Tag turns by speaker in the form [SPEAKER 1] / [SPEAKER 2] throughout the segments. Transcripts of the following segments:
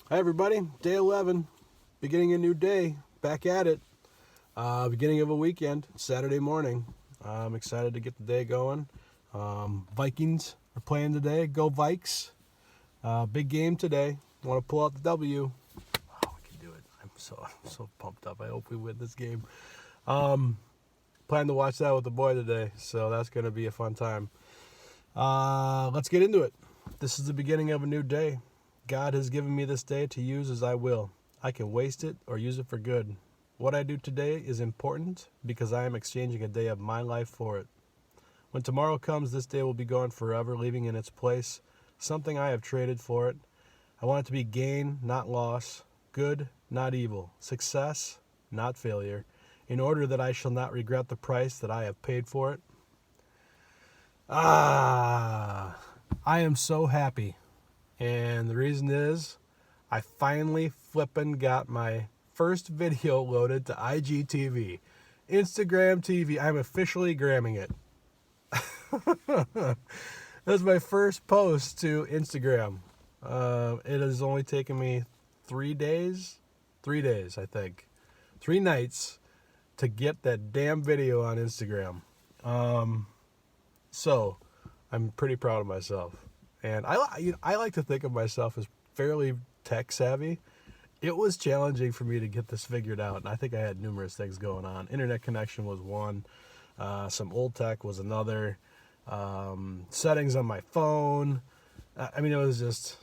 [SPEAKER 1] Hi everybody, day 11, beginning a new day, back at it. Beginning of a weekend, Saturday morning. I'm excited to get the day going. Vikings are playing today, go Vikes. Big game today, want to pull out the W. Oh, we can do it. I'm so pumped up. I hope we win this game. Plan to watch that with the boy today, so that's going to be a fun time. Let's get into it. This is the beginning of a new day. God has given me this day to use as I will. I can waste it or use it for good. What I do today is important because I am exchanging a day of my life for it. When tomorrow comes, this day will be gone forever, leaving in its place something I have traded for it. I want it to be gain, not loss, good, not evil, success, not failure, in order that I shall not regret the price that I have paid for it. I am so happy. And the reason is I finally flippin' got my first video loaded to IGTV. Instagram TV. I'm officially gramming it. That's my first post to Instagram. It has only taken me 3 days. 3 days, I think. 3 nights to get that damn video on Instagram. So, I'm pretty proud of myself. And I like to think of myself as fairly tech savvy. It was challenging for me to get this figured out, and I think I had numerous things going on. Internet connection was one, some old tech was another, settings on my phone. I mean, it was just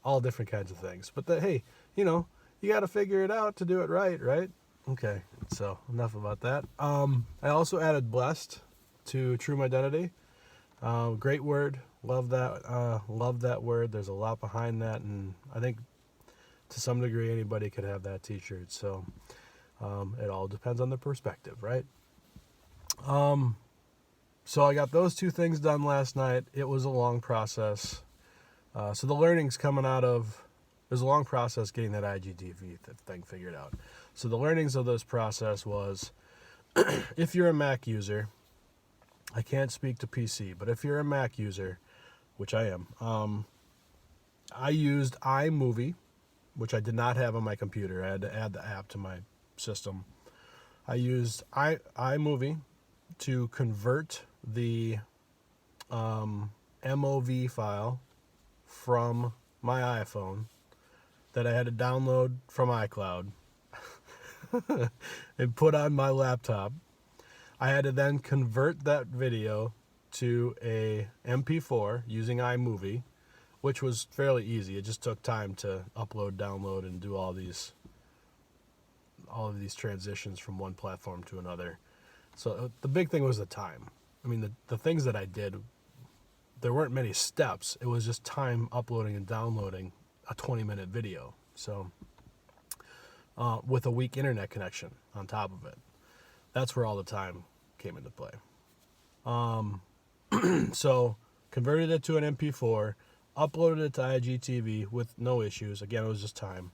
[SPEAKER 1] all different kinds of things. But hey, you got to figure it out to do it right, right? Okay, so enough about that. I also added blessed to True Mydentity. Great word. Love that word. There's a lot behind that, and I think to some degree anybody could have that t-shirt. So it all depends on the perspective, right? So I got those 2 things done last night. It was a long process. So the learnings coming out of, there's a long process getting that IGTV thing figured out. So the learnings of this process was, if you're a Mac user, I can't speak to PC, but if you're a Mac user, which I am, I used iMovie, which I did not have on my computer. I had to add the app to my system. I used iMovie to convert the MOV file from my iPhone that I had to download from iCloud and put on my laptop. I had to then convert that video to a MP4 using iMovie, which was fairly easy. It just took time to upload, download, and do all of these transitions from one platform to another. So the big thing was the time. I mean, the things that I did, there weren't many steps. It was just time uploading and downloading a 20-minute video. So with a weak internet connection on top of it. That's where all the time came into play. So converted it to an MP4, uploaded it to IGTV with no issues. Again, it was just time.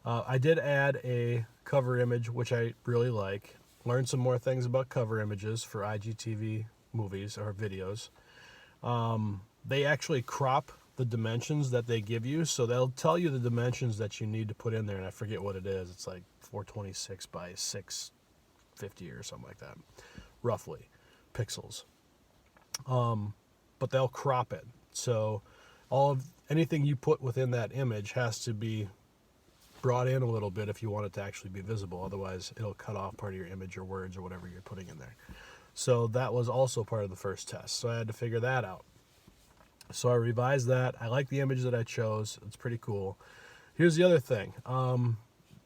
[SPEAKER 1] I did add a cover image, which I really like. Learned some more things about cover images for IGTV movies or videos. They actually crop the dimensions that they give you, so they'll tell you the dimensions that you need to put in there, and I forget what it is. It's like 426 by 650 or something like that, roughly, pixels. But they'll crop it, so anything you put within that image has to be brought in a little bit if you want it to actually be visible. Otherwise, it'll cut off part of your image or words or whatever you're putting in there. So that was also part of the first test. So I had to figure that out. So I revised that. I like the image that I chose. It's pretty cool. Here's the other thing.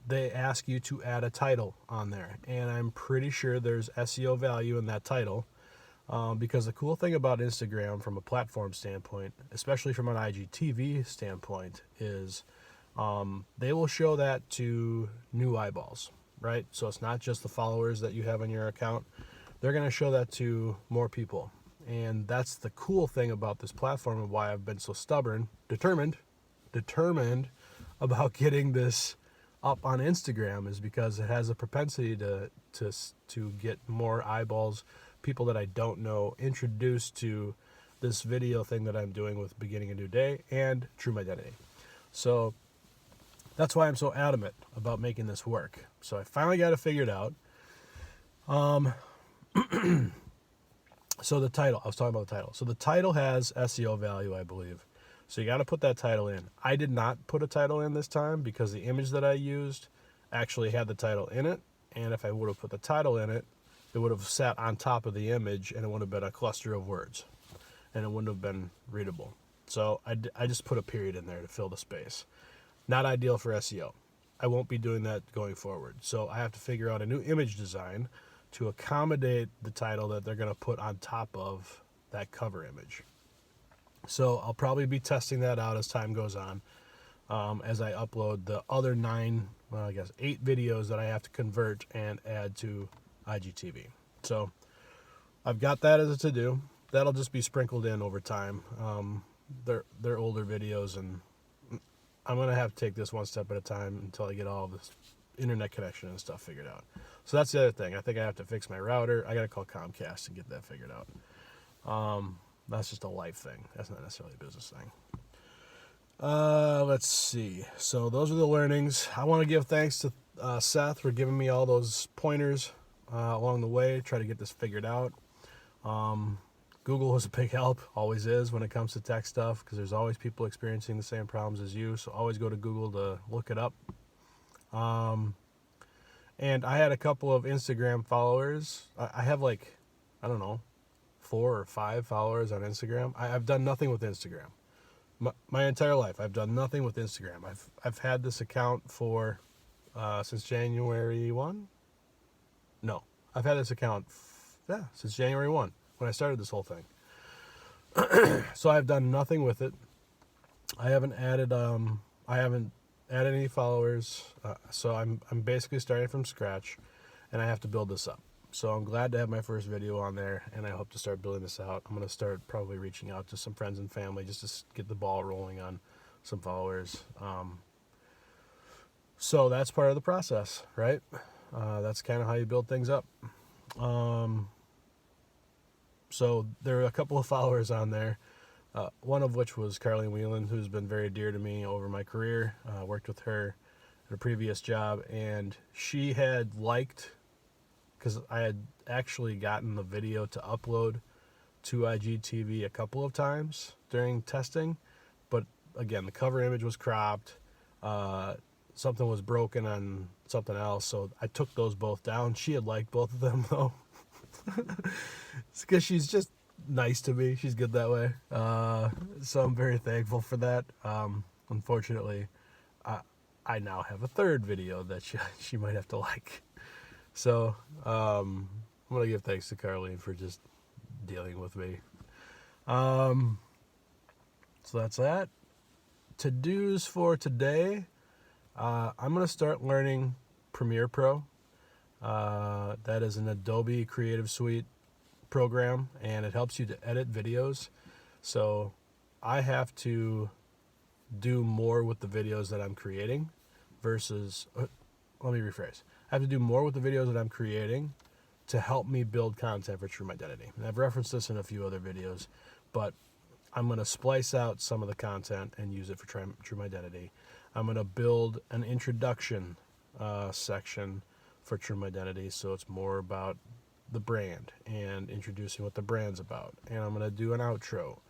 [SPEAKER 1] They ask you to add a title on there, and I'm pretty sure there's SEO value in that title. Because the cool thing about Instagram from a platform standpoint, especially from an IGTV standpoint, is they will show that to new eyeballs, right? So it's not just the followers that you have on your account. They're going to show that to more people. And that's the cool thing about this platform and why I've been so determined about getting this up on Instagram, is because it has a propensity to get more eyeballs, people that I don't know, introduced to this video thing that I'm doing with Beginning a New Day and True Mydentity. So that's why I'm so adamant about making this work. So I finally got it figured out. So the title, I was talking about the title. So the title has SEO value, I believe. So you got to put that title in. I did not put a title in this time because the image that I used actually had the title in it. And if I would have put the title in it, it would have sat on top of the image and it would have been a cluster of words. And it wouldn't have been readable. So I just put a period in there to fill the space. Not ideal for SEO. I won't be doing that going forward. So I have to figure out a new image design to accommodate the title that they're going to put on top of that cover image. So I'll probably be testing that out as time goes on, as I upload the other 8 videos that I have to convert and add to IGTV. So I've got that as a to-do. That'll just be sprinkled in over time. They're older videos, and I'm going to have to take this one step at a time until I get all of this internet connection and stuff figured out. So that's the other thing. I think I have to fix my router. I got to call Comcast and get that figured out. That's just a life thing. That's not necessarily a business thing. Let's see. So those are the learnings. I want to give thanks to Seth for giving me all those pointers along the way, try to get this figured out. Google was a big help, always is when it comes to tech stuff, because there's always people experiencing the same problems as you, so always go to Google to look it up. And I had a couple of Instagram followers. I have 4 or 5 followers on Instagram. I've done nothing with Instagram. My entire life, I've done nothing with Instagram. I've had this account for since January 1. No, I've had this account since January 1 when I started this whole thing. So I've done nothing with it. I haven't added any followers. So I'm basically starting from scratch, and I have to build this up. So I'm glad to have my first video on there, and I hope to start building this out. I'm going to start probably reaching out to some friends and family just to get the ball rolling on some followers. So that's part of the process, right? That's kind of how you build things up. So there are a couple of followers on there, one of which was Carly Whelan, who's been very dear to me over my career. Worked with her at a previous job, and she had liked, because I had actually gotten the video to upload to IGTV a couple of times during testing, but again, the cover image was cropped, something was broken on something else, so I took those both down. She had liked both of them, though. It's because she's just nice to me. She's good that way. So I'm very thankful for that. Unfortunately, I now have a third video that she might have to like. So I'm going to give thanks to Carlene for just dealing with me. So that's that. To-dos for today. I'm going to start learning Premiere Pro. That is an Adobe Creative Suite program, and it helps you to edit videos. So I have to do more with the videos that I'm creating versus, let me rephrase. I have to do more with the videos that I'm creating to help me build content for True Mydentity. And I've referenced this in a few other videos, but I'm going to splice out some of the content and use it for True Mydentity. I'm going to build an introduction section for True Mydentity, so it's more about the brand and introducing what the brand's about. And I'm going to do an outro,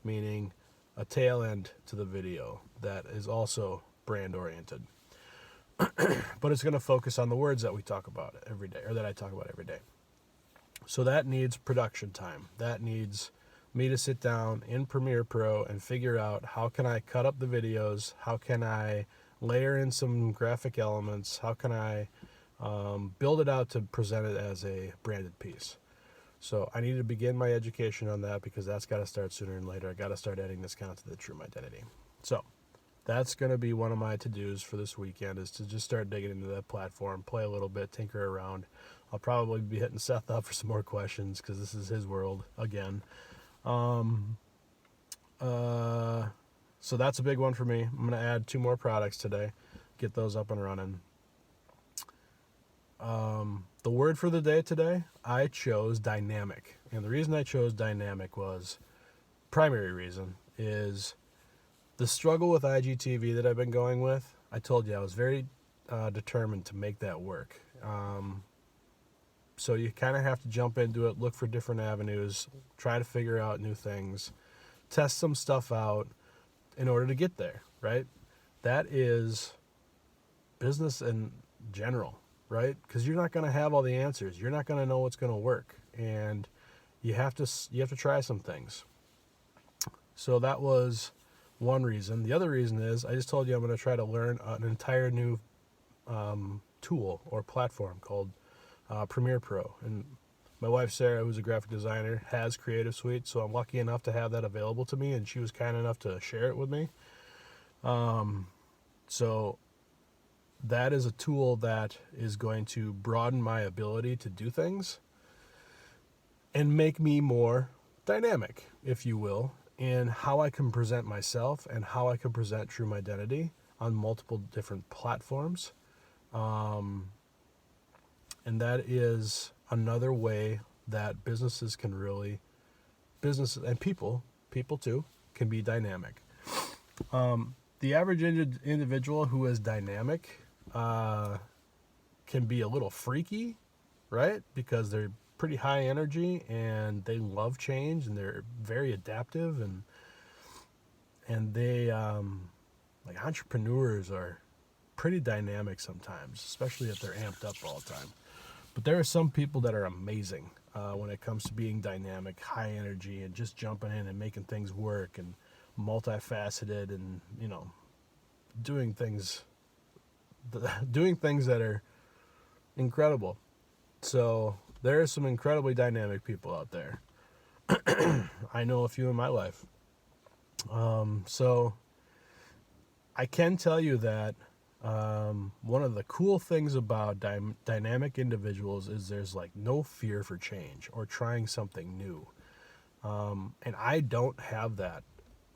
[SPEAKER 1] meaning a tail end to the video that is also brand oriented. But it's going to focus on the words that we talk about every day, or that I talk about every day. So that needs production time. That needs me to sit down in Premiere Pro and figure out how can I cut up the videos, how can I layer in some graphic elements, how can I build it out to present it as a branded piece. So I need to begin my education on that, because that's got to start sooner than later. I got to start adding this content to the True Mydentity. So that's going to be one of my to-dos for this weekend, is to just start digging into that platform, play a little bit, tinker around. I'll probably be hitting Seth up for some more questions, because this is his world again. So that's a big one for me. I'm going to add 2 more products today, get those up and running. The word for the day today, I chose dynamic. And the reason I chose dynamic primary reason is the struggle with IGTV that I've been going with. I told you I was very determined to make that work. So you kind of have to jump into it, look for different avenues, try to figure out new things, test some stuff out in order to get there, right? That is business in general, right? Because you're not going to have all the answers. You're not going to know what's going to work, and you have to try some things. So that was one reason. The other reason is I just told you I'm going to try to learn an entire new tool or platform called Premiere Pro. And my wife Sarah, who's a graphic designer, has Creative Suite, so I'm lucky enough to have that available to me, and she was kind enough to share it with me. So that is a tool that is going to broaden my ability to do things and make me more dynamic, if you will, in how I can present myself and how I can present True Mydentity on multiple different platforms. And that is another way that businesses and people too, can be dynamic. The average individual who is dynamic can be a little freaky, right? Because they're pretty high energy and they love change and they're very adaptive, and they like entrepreneurs are pretty dynamic sometimes, especially if they're amped up all the time. But there are some people that are amazing when it comes to being dynamic, high energy, and just jumping in and making things work, and multifaceted, and doing things that are incredible. So there are some incredibly dynamic people out there. I know a few in my life. So I can tell you that one of the cool things about dynamic individuals is there's like no fear for change or trying something new. And I don't have that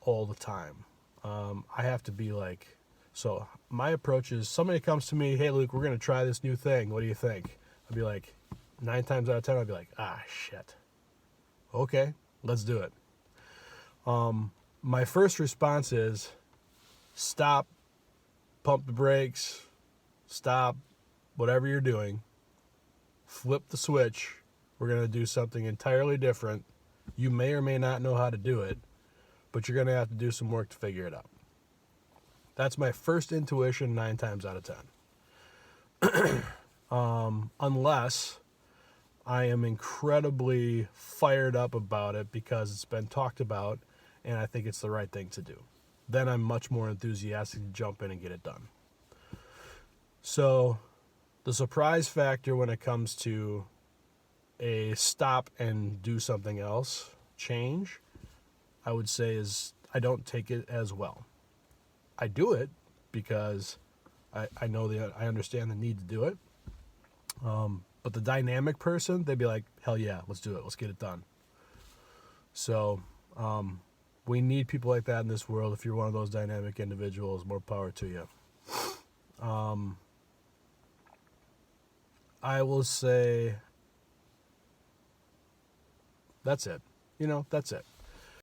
[SPEAKER 1] all the time. I have to be like, so my approach is, somebody comes to me, hey Luke, we're going to try this new thing. What do you think? I'd be like, 9 times out of 10, I'd be like, shit. Okay, let's do it. My first response is stop, pump the brakes, stop, whatever you're doing, flip the switch. We're going to do something entirely different. You may or may not know how to do it, but you're going to have to do some work to figure it out. That's my first intuition 9 times out of 10. Unless I am incredibly fired up about it because it's been talked about and I think it's the right thing to do. Then I'm much more enthusiastic to jump in and get it done. So the surprise factor when it comes to a stop and do something else change, I would say, is I don't take it as well. I do it because I understand the need to do it. But the dynamic person, they'd be like, hell yeah, let's do it. Let's get it done. So we need people like that in this world. If you're one of those dynamic individuals, more power to you. I will say that's it. That's it.